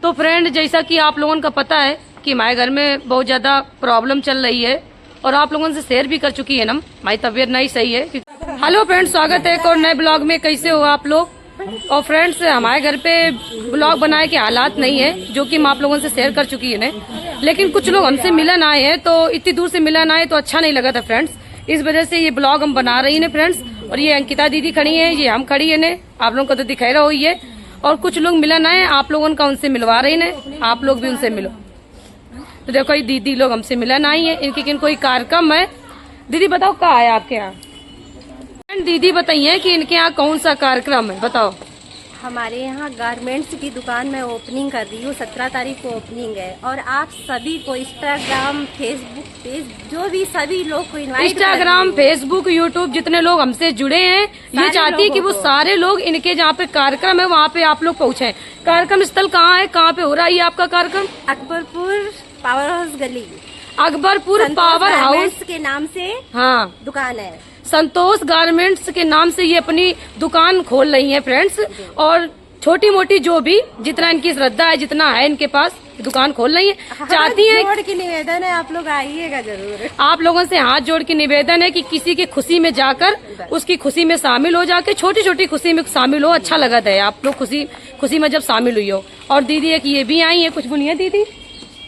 तो फ्रेंड, जैसा कि आप लोगों का पता है कि हमारे घर में बहुत ज्यादा प्रॉब्लम चल रही है और आप लोगों से शेयर भी कर चुकी है ना, हमारी तबीयत नहीं सही है। हेलो फ्रेंड्स, स्वागत है एक और नए ब्लॉग में। कैसे हो आप लोग? और फ्रेंड्स, हमारे घर पे ब्लॉग बनाए के हालात नहीं है, जो कि हम आप लोगों से शेयर कर चुकी है ना। लेकिन कुछ लोग हमसे मिलन आए हैं, तो इतनी दूर से मिलन आए तो अच्छा नहीं लगा था फ्रेंड्स। इस वजह से ये ब्लॉग हम बना रही है फ्रेंड्स। और ये अंकिता दीदी खड़ी है, ये हम खड़ी है ने, आप लोगों को तो दिखाई रहा हुई है। और कुछ लोग मिलन आए, आप लोगों का उनसे मिलवा रही है, आप लोग भी उनसे मिलो। तो देखो ये दीदी लोग हमसे मिलन आई है, इनकी कोई कार्यक्रम है। दीदी बताओ कहाँ है आपके यहाँ? दीदी बताइए कि इनके यहाँ कौन सा कार्यक्रम है, बताओ। हमारे यहाँ गारमेंट्स की दुकान में ओपनिंग कर रही हूँ, 17 तारीख को ओपनिंग है। और आप सभी को इंस्टाग्राम, फेसबुक पेज, जो भी सभी लोग को इनवाइट, इंस्टाग्राम, फेसबुक, यूट्यूब जितने लोग हमसे जुड़े हैं, ये चाहती है कि वो सारे लोग इनके जहाँ पे कार्यक्रम है वहाँ पे आप लोग पहुँचे। कार्यक्रम स्थल कहाँ है, कहाँ पे हो रहा है ये आपका कार्यक्रम? अकबरपुर पावर हाउस गली, अकबरपुर पावर हाउस के नाम से हाँ दुकान है। संतोष गारमेंट्स के नाम से ये अपनी दुकान खोल रही है फ्रेंड्स। और छोटी मोटी जो भी जितना इनकी श्रद्धा है, जितना है इनके पास, दुकान खोल रही है। चाहती है, जोड़ की निवेदन है, आप लोग आइएगा जरूर। आप लोगों से हाथ जोड़ के निवेदन है कि किसी की खुशी में जाकर उसकी खुशी में शामिल हो, जाके छोटी छोटी खुशी में शामिल हो। अच्छा लगा था आप लोग खुशी में जब शामिल हुई हो। और दीदी एक ये भी आई है, कुछ बोलिए दीदी।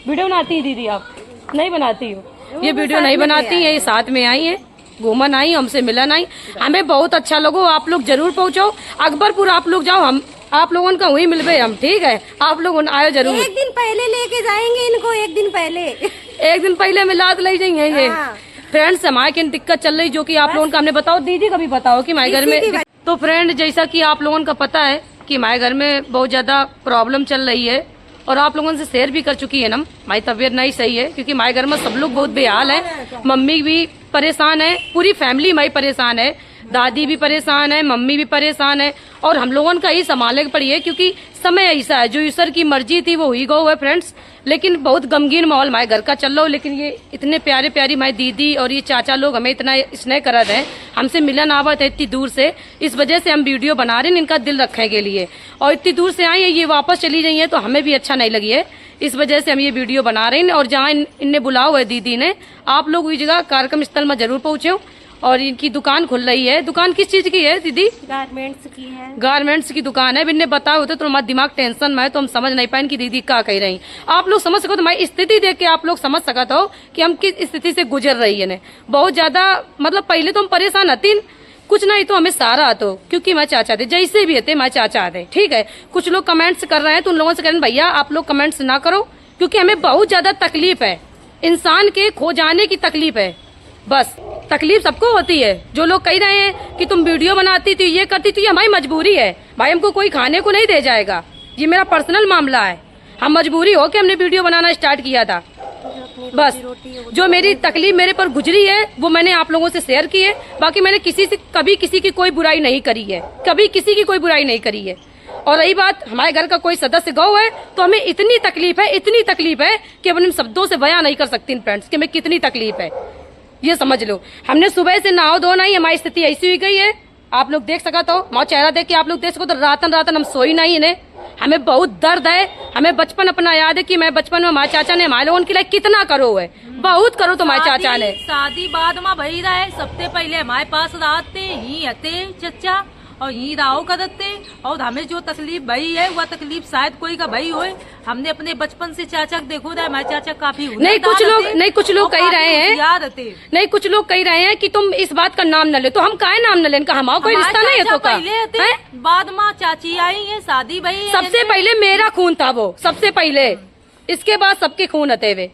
वीडियो बनाती है दीदी? आप नहीं बनाती हो, ये वीडियो नहीं बनाती है, ये साथ में आई है, घूमन आई, हमसे मिलन आई। हमें बहुत अच्छा लगो, आप लोग जरूर पहुंचो अकबरपुर। आप लोग जाओ, हम आप लोगों का वही मिलवे हम, ठीक है? आप लोग आयो जरूर। एक दिन पहले लेके जाएंगे इनको, एक दिन पहले मिला तो ले जाएंगे ये। फ्रेंड्स, हमारे की दिक्कत चल रही, जो कि आप लोगों का हमने बताओ। दीदी कभी बताओ कि हमारे घर में। तो फ्रेंड, जैसा कि आप लोगों का पता है कि हमारे घर में बहुत ज्यादा प्रॉब्लम चल रही है और आप लोगों से शेयर भी कर चुकी है ना, हमारी तबीयत नहीं सही है। क्योंकि हमारे घर में सब लोग बहुत बेहाल है, मम्मी भी परेशान है, पूरी फैमिली हमारी परेशान है, दादी भी परेशान है, मम्मी भी परेशान है। और हम लोगों का ही संभालने पड़ी है, क्योंकि समय ऐसा है, जो ईश्वर की मर्जी थी वो हुई गो है फ्रेंड्स। लेकिन बहुत गमगीन माहौल हमारे घर का चल रहा हो। लेकिन ये इतने प्यारे प्यारी हमारी दीदी और ये चाचा लोग हमें इतना स्नेह कर रहे हैं, हमसे मिलन आवत है इतनी दूर से। इस वजह से हम वीडियो बना रहे हैं इनका दिल रखने के लिए। और इतनी दूर से आई है, ये वापस चली गई है, तो हमें भी अच्छा नहीं लगी है। इस वजह से हम ये वीडियो बना रहे हैं। और जहाँ इनने बुलाया हुआ है दीदी ने, आप लोग इस जगह कार्यक्रम स्थल में जरूर पहुंचे। और इनकी दुकान खुल रही है। दुकान किस चीज की है दीदी? गारमेंट्स की है। गारमेंट्स की दुकान है। इनने बताया होते तो हमारा दिमाग टेंशन में है, तो हम समझ नहीं पाए कि दीदी क्या कह रही। आप लोग समझ सको तो हमारी स्थिति देख के आप लोग समझ सकते हो कि हम किस स्थिति से गुजर रही है। बहुत ज्यादा, मतलब पहले तो हम परेशान हती, कुछ नहीं तो हमें सारा आतो, क्योंकि हमारे चाचा थे, जैसे भी थे हमारे चाचा थे, ठीक है? कुछ लोग कमेंट्स कर रहे हैं, तो उन लोगों से कह रहे हैं भैया आप लोग कमेंट्स ना करो, क्योंकि हमें बहुत ज्यादा तकलीफ है, इंसान के खो जाने की तकलीफ है। बस तकलीफ सबको होती है। जो लोग कह रहे हैं कि तुम वीडियो बनाती थी, ये करती थी, ये हमारी मजबूरी है भाई। हमको कोई खाने को नहीं दे जाएगा, ये मेरा पर्सनल मामला है। हम मजबूरी हो के हमने वीडियो बनाना स्टार्ट किया था। बस जो मेरी तकलीफ मेरे पर गुजरी है वो मैंने आप लोगों से शेयर की है। बाकी मैंने कभी किसी की कोई बुराई नहीं करी है, कभी किसी की कोई बुराई नहीं करी है। और रही बात हमारे घर का कोई सदस्य गौ है, तो हमें इतनी तकलीफ है कि अपने शब्दों से बयां नहीं कर सकती फ्रेंड्स कि हमें कितनी तकलीफ है, ये समझ लो। हमने सुबह से नहाओ धोना ही, हमारी स्थिति ऐसी हुई गई है। आप लोग देख सका तो माँ चेहरा देख के आप लोग देख सको तो रातन हम सोई नहीं है। हमें बहुत दर्द है। हमें बचपन अपना याद है कि मैं बचपन में हमारे चाचा ने हमारे लोगों के लिए कितना करो है, बहुत करो तो हमारे चाचा ने। शादी बाद में भई रहे, सबसे पहले हमारे पास रहते ही हते चचा और ही राव करते। और हमें जो तकलीफ भई है वह तकलीफ शायद कोई का भई होए। हमने अपने बचपन से चाचा देखो रहा, हमारे चाचा काफी नहीं कुछ लोग कह रहे हैं, नहीं कुछ लोग कह रहे हैं कि तुम इस बात का नाम न ले, तो हम काहे नाम न ले? इनका हमारा कोई रिश्ता नहीं है तो का? बाद में चाची आई है, शादी भई। सबसे पहले मेरा खून था वो, सबसे पहले, इसके बाद सबके खून हते हुए।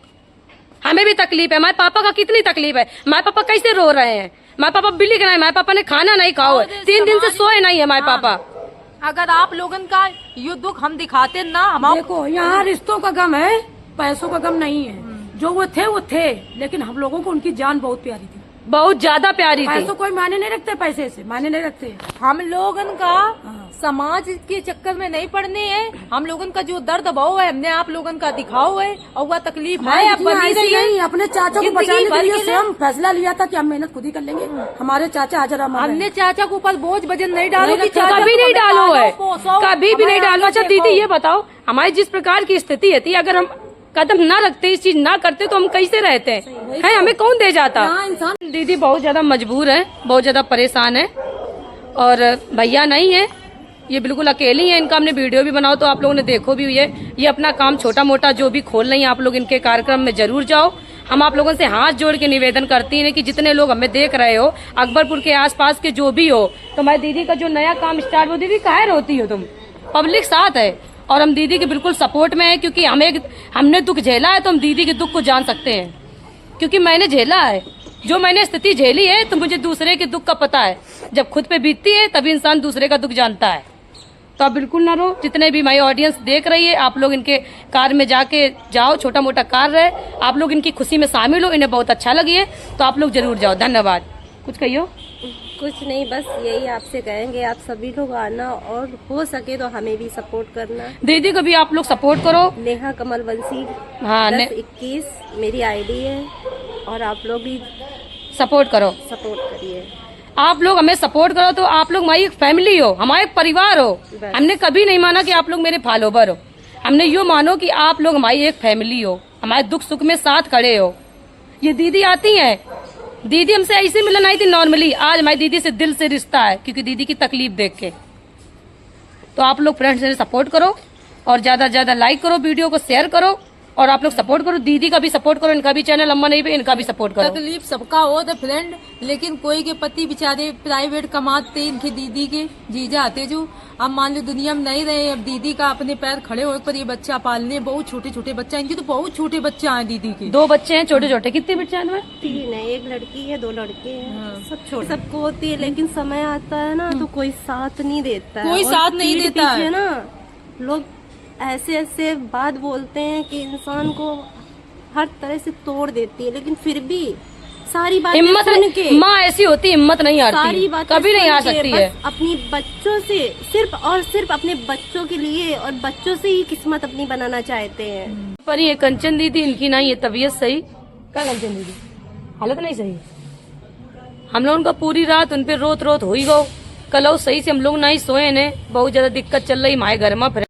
हमें भी तकलीफ है। हमारे पापा का कितनी तकलीफ है, हमारे पापा कैसे रो रहे हैं, हमारे पापा बिल्ली के नहीं, हमारे पापा ने खाना नहीं खाओ, 3 दिन से सोए नहीं है हमारे पापा। अगर आप लोगन का ये दुख हम दिखाते ना, हम देखो यहाँ रिश्तों का गम है, पैसों का गम नहीं है। जो वो थे, लेकिन हम लोगों को उनकी जान बहुत प्यारी थी, बहुत ज्यादा प्यारी थी। पैसों कोई मायने नहीं रखते, पैसे से मायने नहीं रखते। हम लोगन का समाज के चक्कर में नहीं पड़ने हैं। हम लोगन का जो दर्द भाव है हमने आप लोगन का दिखाओ है, और वह तकलीफ है अब बनी रही है। नहीं, अपने चाचा को जिंदगी बचाने के भर लिए के लिए। स्वयं फैसला लिया था कि हम मेहनत खुद ही कर लेंगे। हमारे चाचा हाजिर हमने चाचा के ऊपर बोझ वजन नहीं डालो कि चाचा कभी को नहीं हमें डालो है, पालो, पोसो, कभी भी नहीं हमारे डालो। अच्छा आगे दीदी देखो। ये बताओ, हमारी जिस प्रकार की स्थिति थी, अगर हम कदम ना रखते, इस चीज ना करते, तो हम कैसे रहते हैं? हमें कौन दे जाता? इंसान दीदी बहुत ज्यादा मजबूर है, बहुत ज्यादा परेशान है, और भैया नहीं है, ये बिल्कुल अकेली है। इनका हमने वीडियो भी बनाओ तो आप लोगों ने देखो भी हुई है। ये अपना काम छोटा मोटा जो भी खोल रही है, आप लोग इनके कार्यक्रम में जरूर जाओ। हम आप लोगों से हाथ जोड़ के निवेदन करती हैं कि जितने लोग हमें देख रहे हो, अकबरपुर के आसपास के जो भी हो, तो हमारी दीदी का जो नया काम स्टार्ट हो, दीदी काहे रोती हो तुम? पब्लिक साथ है और हम दीदी के बिल्कुल सपोर्ट में है, क्योंकि हमने दुख झेला है तो हम दीदी के दुख को जान सकते हैं, क्योंकि मैंने झेला है। जो मैंने स्थिति झेली है तो मुझे दूसरे के दुख का पता है। जब खुद पे बीतती है तभी इंसान दूसरे का दुख जानता है। तो आप बिल्कुल ना रो। जितने भी माई ऑडियंस देख रही है, आप लोग इनके कार में जाके जाओ, छोटा मोटा कार्य है, आप लोग इनकी खुशी में शामिल हो, इन्हें बहुत अच्छा लगी है तो आप लोग जरूर जाओ। धन्यवाद। कुछ कहियो? कुछ नहीं, बस यही आपसे कहेंगे, आप सभी लोग आना और हो सके तो हमें भी सपोर्ट करना। दीदी को भी आप लोग सपोर्ट करो। नेहा कमल बंसी हाँ, 1021 मेरी आईडी है, और आप लोग भी सपोर्ट करो। सपोर्ट करिए। आप लोग हमें सपोर्ट करो तो आप लोग हमारी एक फैमिली हो, हमारे एक परिवार हो। बस। हमने कभी नहीं माना कि आप लोग मेरे फॉलोवर हो, हमने यो मानो कि आप लोग हमारी एक फैमिली हो, हमारे दुख सुख में साथ खड़े हो। ये दीदी आती हैं, दीदी हमसे ऐसे मिलन आई थी नॉर्मली, आज हमारी दीदी से दिल से रिश्ता है, क्योंकि दीदी की तकलीफ देख के। तो आप लोग फ्रेंड्स से सपोर्ट करो और ज्यादा से ज्यादा लाइक करो, वीडियो को शेयर करो, और आप लोग सपोर्ट करो। दीदी का भी सपोर्ट करो, इनका भी चैनल अम्मा नहीं पे, इनका भी सपोर्ट करो। तकलीफ सबका हो तो फ्रेंड, लेकिन कोई के पति बेचारे प्राइवेट कमाते, इनके दीदी के जीजा आते जो, अब मान लो दुनिया में नहीं रहे, अब दीदी का अपने पैर खड़े हो पर ये बच्चा पालने, बहुत छोटे छोटे बच्चा, इनके तो बहुत छोटे बच्चे हैं दीदी के। 2 बच्चे हैं छोटे छोटे। कितने बच्चे हैं तुम्हें? 3 है, एक लड़की है, 2 लड़के हैं। सब छोटे, सबको होती है, लेकिन समय आता है ना तो कोई साथ नहीं देता है। कोई और साथ नहीं पीठ देता पीछे है। ना लोग ऐसे ऐसे बात बोलते हैं कि इंसान को हर तरह से तोड़ देती है, लेकिन फिर भी सारी बातें हिम्मत सुन के, माँ ऐसी होती, हिम्मत नहीं सारी हारती, बातें कभी नहीं सुन हार के सकती बस है। अपनी बच्चों से सिर्फ और सिर्फ अपने बच्चों के लिए और बच्चों से ही किस्मत अपनी बनाना चाहते हैं। पर ये कंचन दीदी, इनकी ना ये तबीयत सही, क्या कंचन दीदी हालत नहीं सही, हम लोगों का पूरी रात उन पे रोत रोत हो ही गो। कल सही से हम लोग नहीं सोए ने, बहुत ज्यादा दिक्कत चल रही हमारे घर में।